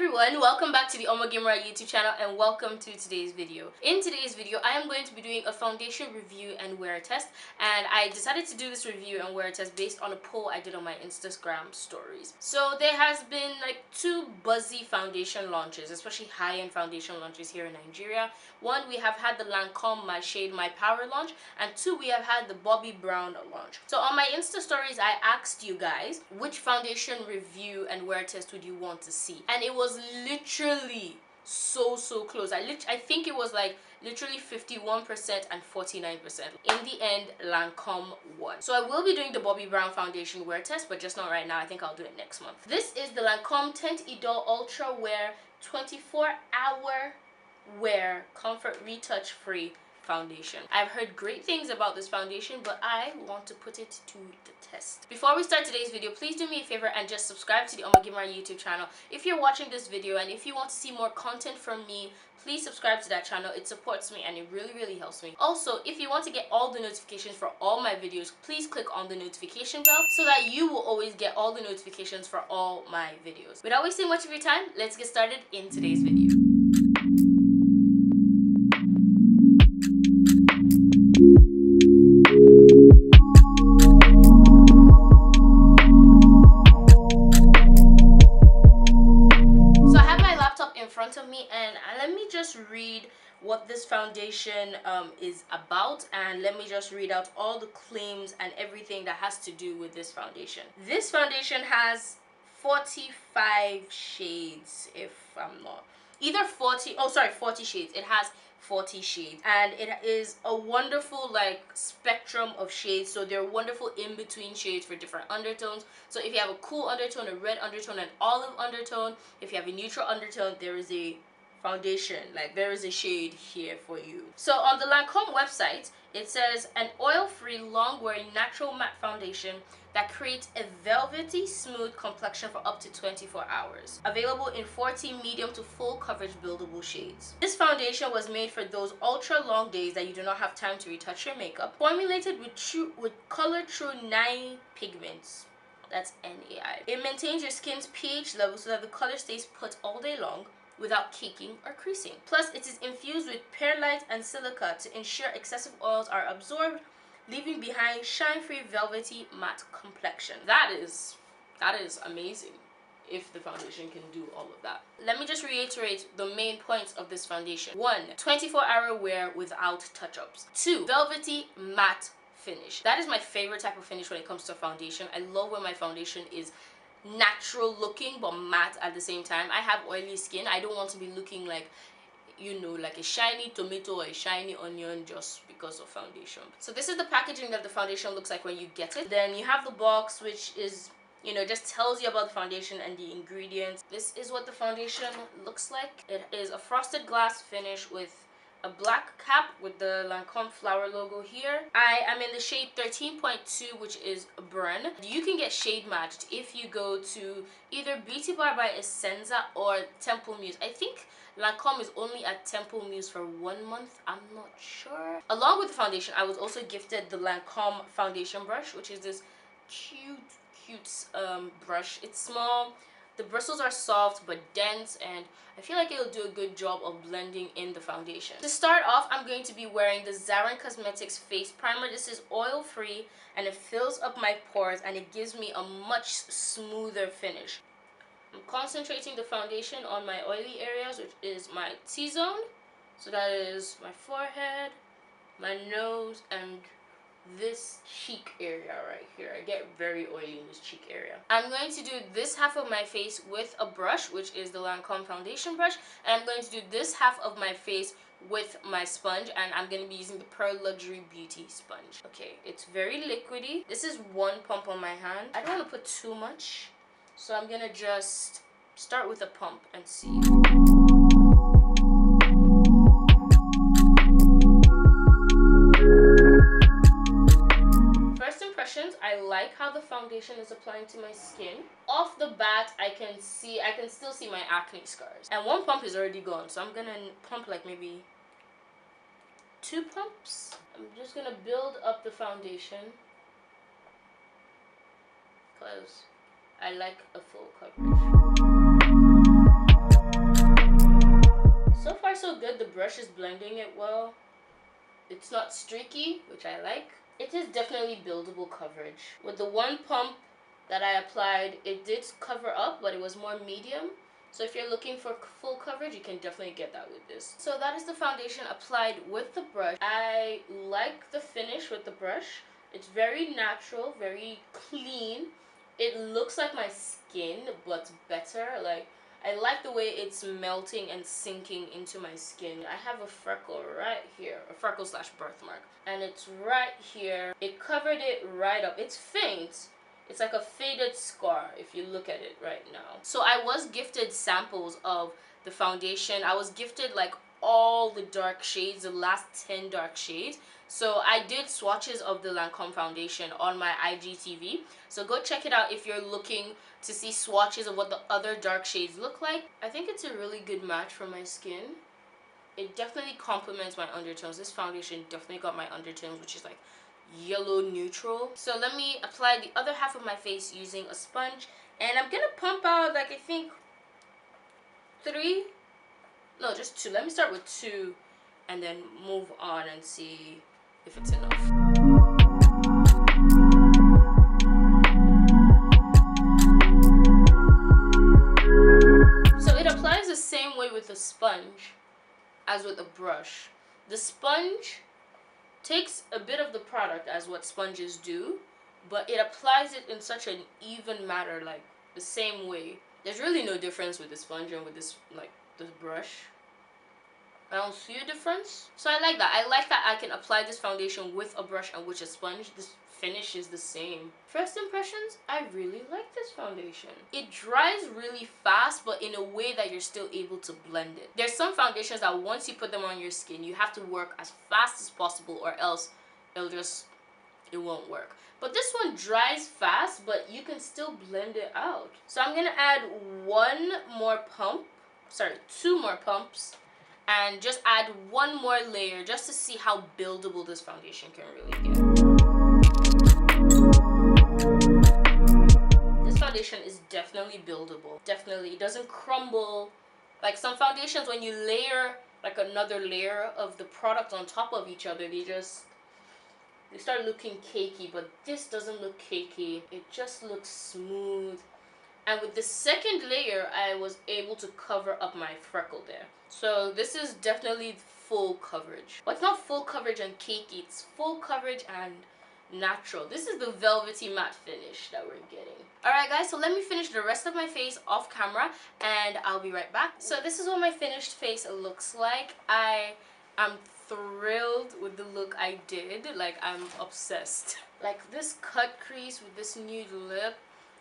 everyone, welcome back to the OmogeMuRa YouTube channel and welcome to today's video. In today's video, I am going to be doing a foundation review and wear test, and I decided to do this review and wear test based on a poll I did on my Instagram stories. So there has been like two buzzy foundation launches, especially high-end foundation launches here in Nigeria. One, we have had the Lancome My Shade My Power launch, and two, we have had the Bobbi Brown launch. So on my Insta stories, I asked you guys which foundation review and wear test would you want to see, and it was literally so close. I think it was like literally 51% and 49%. In the end, Lancome won. So I will be doing the Bobbi Brown foundation wear test, but just not right now. I think I'll do it next month. This is the Lancome Teint Idole Ultra Wear 24-hour wear comfort retouch free foundation. I've heard great things about this foundation, but I want to put it to the test. Before we start today's video, please do me a favor and just subscribe to the OmogeMuRa YouTube channel. If you're watching this video and if you want to see more content from me, please subscribe to that channel. It supports me and it really helps me. Also, if you want to get all the notifications for all my videos, please click on the notification bell so that you will always get all the notifications for all my videos. Without wasting much of your time, let's get started in today's video. Of me, and let me just read what this foundation is about, and let me just read out all the claims and everything that has to do with this foundation. This foundation has 45 shades, if I'm not either 40 shades. It has 40 shades, and it is a wonderful like spectrum of shades. So they're wonderful in between shades for different undertones. So if you have a cool undertone, a red undertone, an olive undertone, if you have a neutral undertone, there is a foundation, like there is a shade here for you. So on the Lancome website, it says an oil-free, long-wearing, natural matte foundation that creates a velvety, smooth complexion for up to 24 hours. Available in 40 medium to full coverage buildable shades. This foundation was made for those ultra-long days that you do not have time to retouch your makeup. Formulated with Color True 9 pigments. That's NAI. It maintains your skin's pH level so that the color stays put all day long without caking or creasing. Plus, it is infused with perlite and silica to ensure excessive oils are absorbed, leaving behind shine-free, velvety, matte complexion. That is amazing if the foundation can do all of that. Let me just reiterate the main points of this foundation. 1, 24-hour wear without touch-ups. 2, velvety, matte finish. That is my favorite type of finish when it comes to foundation. I love when my foundation is natural looking but matte at the same time. I have oily skin. I don't want to be looking like, you know, like a shiny tomato or a shiny onion just because of foundation. So this is the packaging that the foundation looks like when you get it. Then you have the box, which is, you know, just tells you about the foundation and the ingredients. This is what the foundation looks like. It is a frosted glass finish with a black cap with the Lancome flower logo here. I am in the shade 13.2, which is Burn. You can get shade matched if you go to either Beauty Bar by Essenza or Temple Muse. I think Lancome is only at Temple Muse for 1 month. I'm not sure. Along with the foundation, I was also gifted the Lancome foundation brush, which is this cute brush. It's small. The bristles are soft but dense, and I feel like it'll do a good job of blending in the foundation. To start off, I'm going to be wearing the Zaran Cosmetics Face Primer. This is oil-free and it fills up my pores and it gives me a much smoother finish. I'm concentrating the foundation on my oily areas, which is my T-zone. So that is my forehead, my nose, and this cheek area right here. I get very oily in this cheek area. I'm going to do this half of my face with a brush, which is the Lancome foundation brush, and I'm going to do this half of my face with my sponge, and I'm going to be using the Pearl Luxury Beauty sponge. Okay, it's very liquidy. This is 1 pump on my hand. I don't want to put too much, so I'm gonna just start with a pump and see. I like how the foundation is applying to my skin. Off the bat, I can still see my acne scars. And 1 pump is already gone, so I'm gonna pump like maybe 2 pumps. I'm just gonna build up the foundation because I like a full coverage. brush is blending it well. It's not streaky, which I like. It is definitely buildable coverage. With the one pump that I applied, it did cover up, but it was more medium. So if you're looking for full coverage, you can definitely get that with this. So that is the foundation applied with the brush. I like the finish with the brush. It's very natural, very clean. It looks like my skin, but better. Like, I like the way it's melting and sinking into my skin. I have a freckle right here, a freckle slash birthmark, and it's right here. It covered it right up. It's faint. It's like a faded scar if you look at it right now. So I was gifted samples of the foundation. I was gifted like all the dark shades, the last 10 dark shades. So I did swatches of the Lancome foundation on my IGTV. So go check it out if you're looking to see swatches of what the other dark shades look like. I think it's a really good match for my skin. It definitely complements my undertones. This foundation definitely got my undertones, which is like yellow neutral. So let me apply the other half of my face using a sponge, and I'm gonna pump out like I think 3, no, just 2. Let me start with 2 and then move on and see if it's enough. So it applies the same way with the sponge as with a brush. The sponge takes a bit of the product as what sponges do, but it applies it in such an even manner, like the same way. There's really no difference with the sponge and with this, like this brush. I don't see a difference. So I like that. I like that I can apply this foundation with a brush and with a sponge. This finish is the same. First impressions, I really like this foundation. It dries really fast, but in a way that you're still able to blend it. There's some foundations that once you put them on your skin, you have to work as fast as possible or else it won't work. But this one dries fast, but you can still blend it out. So I'm gonna add 2 more pumps, and just add 1 more layer just to see how buildable this foundation can really get. This foundation is definitely buildable. Definitely, it doesn't crumble. Like some foundations, when you layer like another layer of the product on top of each other, they start looking cakey, but this doesn't look cakey. It just looks smooth. And with the second layer, I was able to cover up my freckle there. So this is definitely full coverage. But it's not full coverage and cakey, it's full coverage and natural. This is the velvety matte finish that we're getting. Alright guys, so let me finish the rest of my face off camera and I'll be right back. So this is what my finished face looks like. I am thrilled with the look I did. Like, I'm obsessed. Like this cut crease with this nude lip,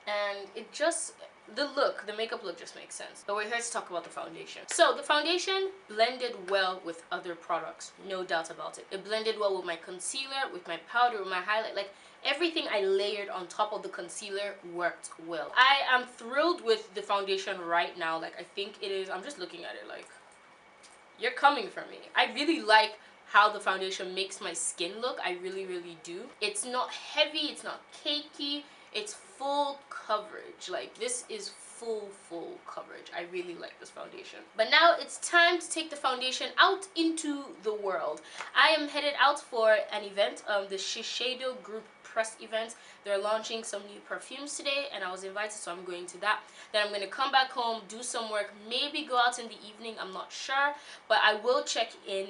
and it just, the makeup look just makes sense. But we're here to talk about the foundation. So the foundation blended well with other products, no doubt about it. It blended well with my concealer, with my powder, with my highlight. Like everything I layered on top of the concealer worked well. I am thrilled with the foundation right now. Like I think it is, I'm just looking at it like, you're coming for me. I really like how the foundation makes my skin look. I really, really do. It's not heavy, it's not cakey. It's full coverage. Like this is full coverage. I really like this foundation. But now it's time to take the foundation out into the world. I am headed out for an event, the Shiseido group press event. They're launching some new perfumes today and I was invited, so I'm going to that. Then I'm going to come back home, do some work, maybe go out in the evening, I'm not sure, but I will check in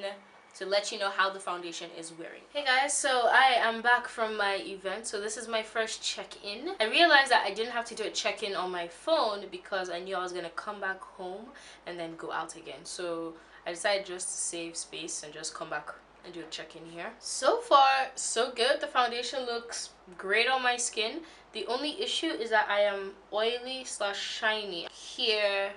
to let you know how the foundation is wearing. Hey guys, so I am back from my event. So this is my first check-in. I realized that I didn't have to do a check-in on my phone because I knew I was gonna come back home and then go out again. So I decided just to save space and just come back and do a check-in here. So far, so good. The foundation looks great on my skin. The only issue is that I am oily / shiny here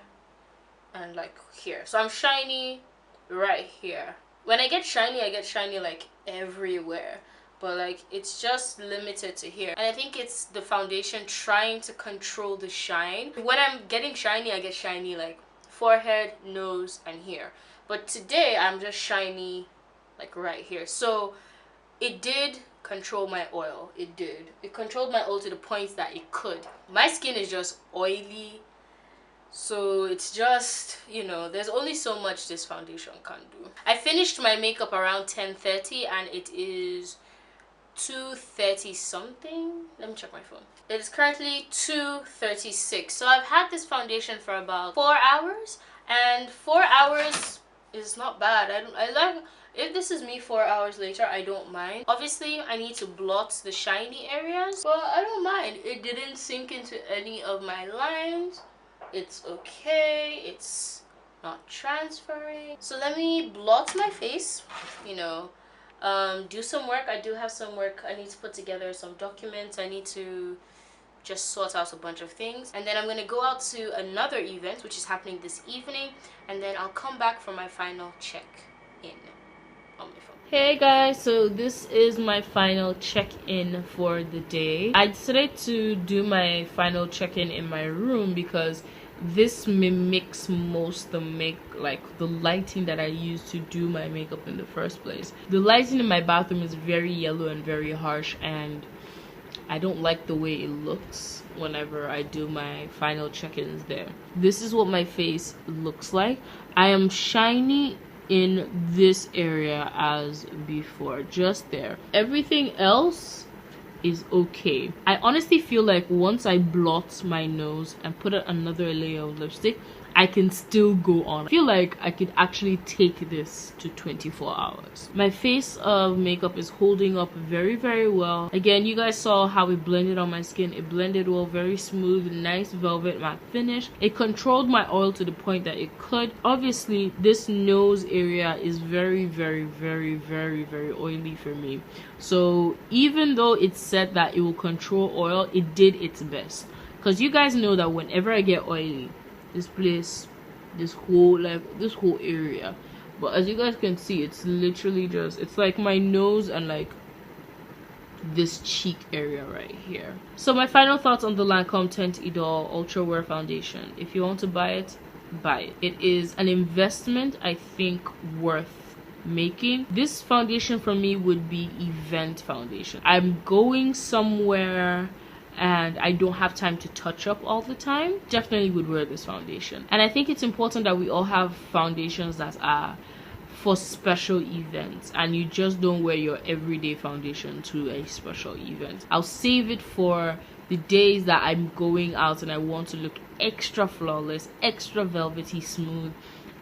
and like here. So I'm shiny right here. When I get shiny like everywhere, but like it's just limited to here. And I think it's the foundation trying to control the shine. When I'm getting shiny, I get shiny like forehead, nose, and here. But today I'm just shiny like right here. So it did control my oil. It did. It controlled my oil to the point that it could. My skin is just oily So it's just, you know, there's only so much this foundation can do. I finished my makeup around 10:30 and it is 2:30 something. Let me check my phone. It is currently 2:36. So I've had this foundation for about 4 hours, and 4 hours is not bad. I like, if this is me 4 hours later, I don't mind. Obviously I need to blot the shiny areas, but I don't mind. It didn't sink into any of my lines. It's okay. It's not transferring. So let me blot my face, you know, do some work. I do have some work. I need to put together some documents. I need to just sort out a bunch of things, and then I'm gonna go out to another event which is happening this evening, and then I'll come back for my final check-in on my phone. Hey guys, so this is my final check-in for the day. I decided to do my final check-in in my room because this mimics most the the lighting that I use to do my makeup in the first place. The lighting in my bathroom is very yellow and very harsh, and I don't like the way it looks whenever I do my final check-ins there. This is what my face looks like. I am shiny in this area as before, just there. Everything else is okay. I honestly feel like once I blot my nose and put another layer of lipstick, I can still go on. I feel like I could actually take this to 24 hours. My face makeup is holding up very, very well. Again, you guys saw how it blended on my skin. It blended well, very smooth, nice velvet matte finish. It controlled my oil to the point that it could. Obviously, this nose area is very, very, very, very, very oily for me. So even though it said that it will control oil, it did its best. Because you guys know that whenever I get oily, this place, this whole area, but as you guys can see, it's literally just, it's like my nose and like this cheek area right here. So my final thoughts on the Lancome Teint Idole Ultra Wear Foundation. If you want to buy it, buy it. It is an investment I think worth making. This foundation for me would be event foundation. I'm going somewhere and I don't have time to touch up all the time, definitely would wear this foundation. And I think it's important that we all have foundations that are for special events, and you just don't wear your everyday foundation to a special event. I'll save it for the days that I'm going out and I want to look extra flawless, extra velvety smooth,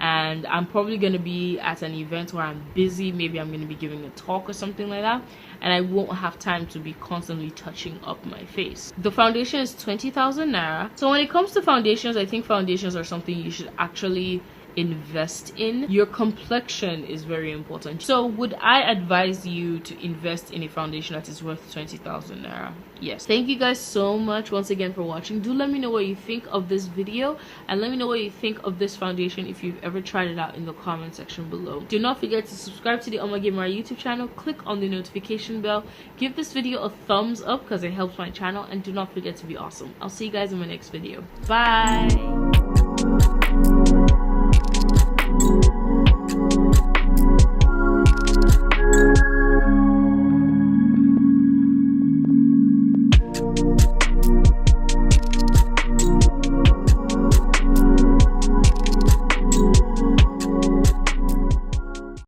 and I'm probably going to be at an event where I'm busy. Maybe I'm going to be giving a talk or something like that, and I won't have time to be constantly touching up my face. The foundation is 20,000 naira. So when it comes to foundations, I think foundations are something you should actually invest in. Your complexion is very important. So would I advise you to invest in a foundation that is worth 20,000 naira? Yes. Thank you guys so much once again for watching. Do let me know what you think of this video, and let me know what you think of this foundation if you've ever tried it out in the comment section below. Do not forget to subscribe to the OmogeMuRa YouTube channel. Click on the notification bell. Give this video a thumbs up because it helps my channel, and do not forget to be awesome. I'll see you guys in my next video. Bye.